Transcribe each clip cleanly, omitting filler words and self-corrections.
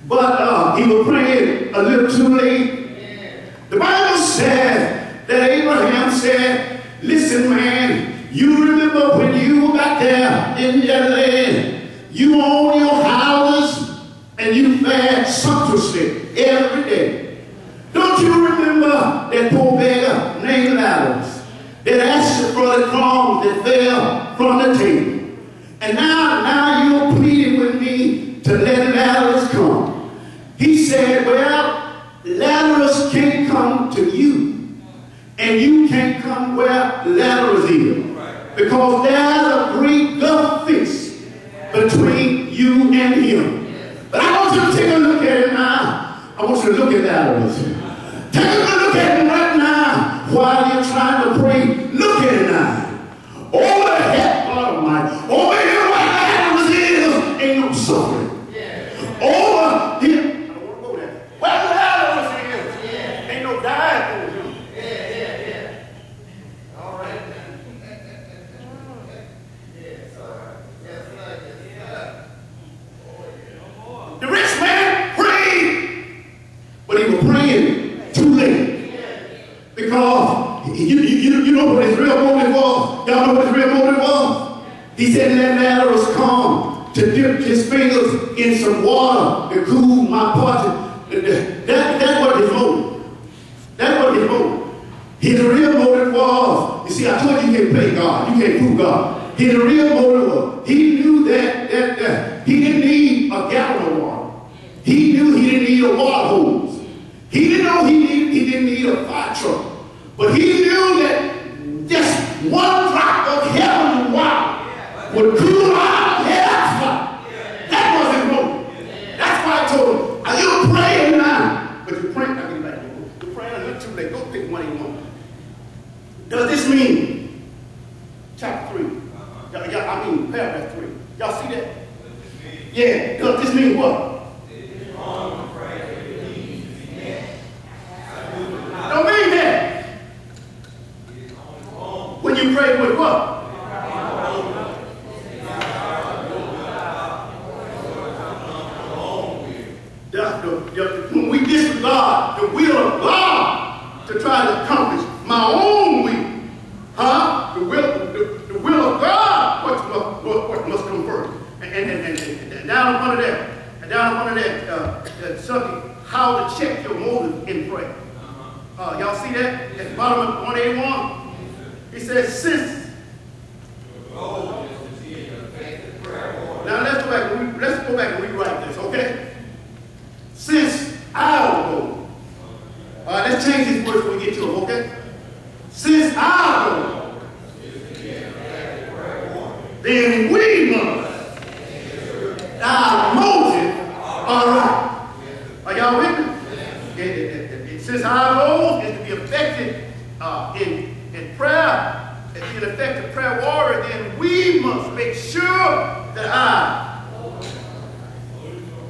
But he was praying a little too late. The Bible said that Abraham said, listen, man, you remember when you were back there in that land, you own your houses and you fed sumptuously every day. Don't you remember that poor beggar named Lazarus that asked for the crumbs that fell from the table? And now you're pleading with me to let Lazarus come. He said, well, Lazarus can't come to you, and you can't come where Lazarus is, because there's a great gulf fixed between you and him. But I want you to take a look at it now. I want you to look at Lazarus. Take a look at him right now while you're trying to pray. Look at it now. Over the head, God Almighty. Over here where Lazarus is, ain't no suffering. Over here. Where Lazarus is, ain't no dying for him. All right. The rich man prayed, but he was praying too late. Because you know what his real motive was? Y'all know what his real motive was? He said, let Lazarus come to dip his fingers in some water to cool my party. That's what his motive. That's what his motive. His real motive was, you see, I told you you can't play God. You can't fool God. His real motive was, he knew that he didn't need a gallon of water. He knew he didn't need a water hose. He didn't know he didn't need a fire truck. But he knew that just one drop of heavenly water would cool our heads fire. That was his motive. That's why I told him, are you praying now? But you're praying, I'll get back to you. You're praying a little too late. Go pick one you want. Does this mean, chapter 3, paragraph 3. Y'all see that? Yeah, does this mean what? Don't mean that. When you pray with what? When we disregard the will of God to try to accomplish my own will, the will of God, what must come first. And down under that subject, how to check your motive in prayer. Y'all see that at the bottom of 181? He says, since. Now let's go back and rewrite this, okay? Since our goal. Let's change these words when we get to them, okay? Since our goal, then we must. Our motive, all right. Are y'all with me? Since our goal is to be effective in prayer, and be an effective prayer warrior, then we must make sure that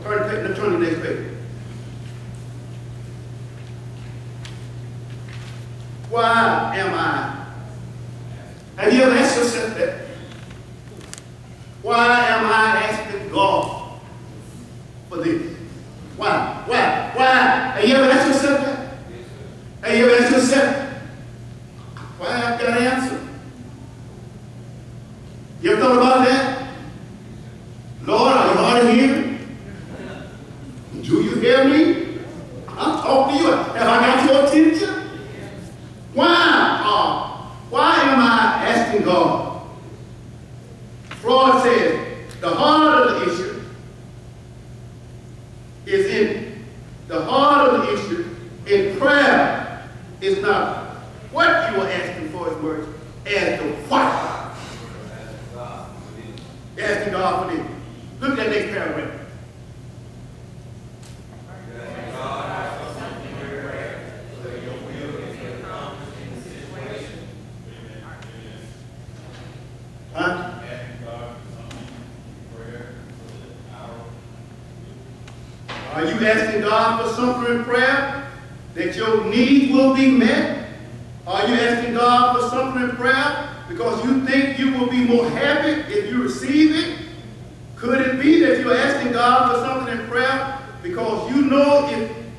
turn to the next page. Why am I? Have you ever asked yourself that? Why am I asking God for this? Why? Have you ever asked yourself that? Have you ever asked yourself? Why I've got an answer? You ever thought about that? Lord, are you hard of hearing? Do you hear me? I'm talking to you. Have I got your attention? Why am I asking God? Freud says the heart of the issue is in prayer is not what you are asking for his words, as the what. Asking God for this. Look at that next paragraph. Are you asking God for something in prayer that your needs will be met? Are you asking God for something in prayer because you think you will be more happy if you receive it? Could it be that you're asking God for something in prayer Because you know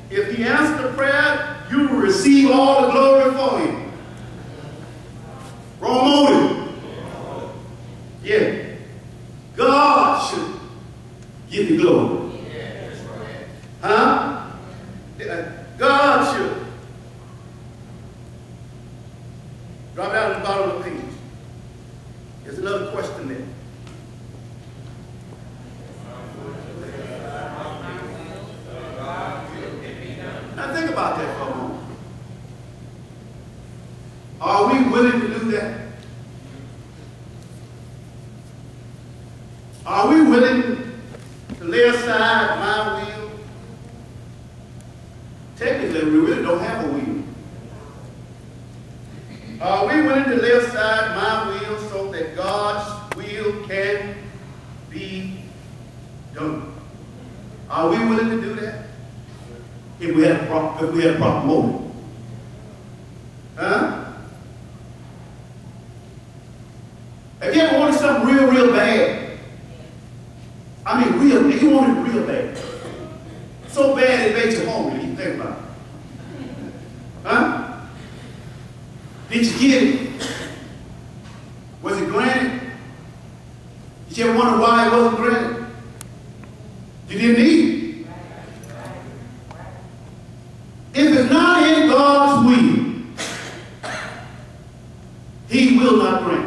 if he answered the prayer, you will receive all the glory for him. Wrong motive. Yeah. God should get the glory. Huh? God should. Drop down to the bottom of the page. There's another question there. Now think about that for a moment. Are we willing to do that? Are we willing to lay aside my will? Technically, we really don't have a will. Are we willing to lay aside my will so that God's will can be done? Are we willing to do that? If we had a proper motive. Huh? If you ever wanted something real, real bad, I mean real, you want it real bad. So bad it makes you hungry, you think about it. Huh? Did you get it? Was it granted? Did you ever wonder why it wasn't granted? You didn't need it. If it's not in God's will, he will not grant it.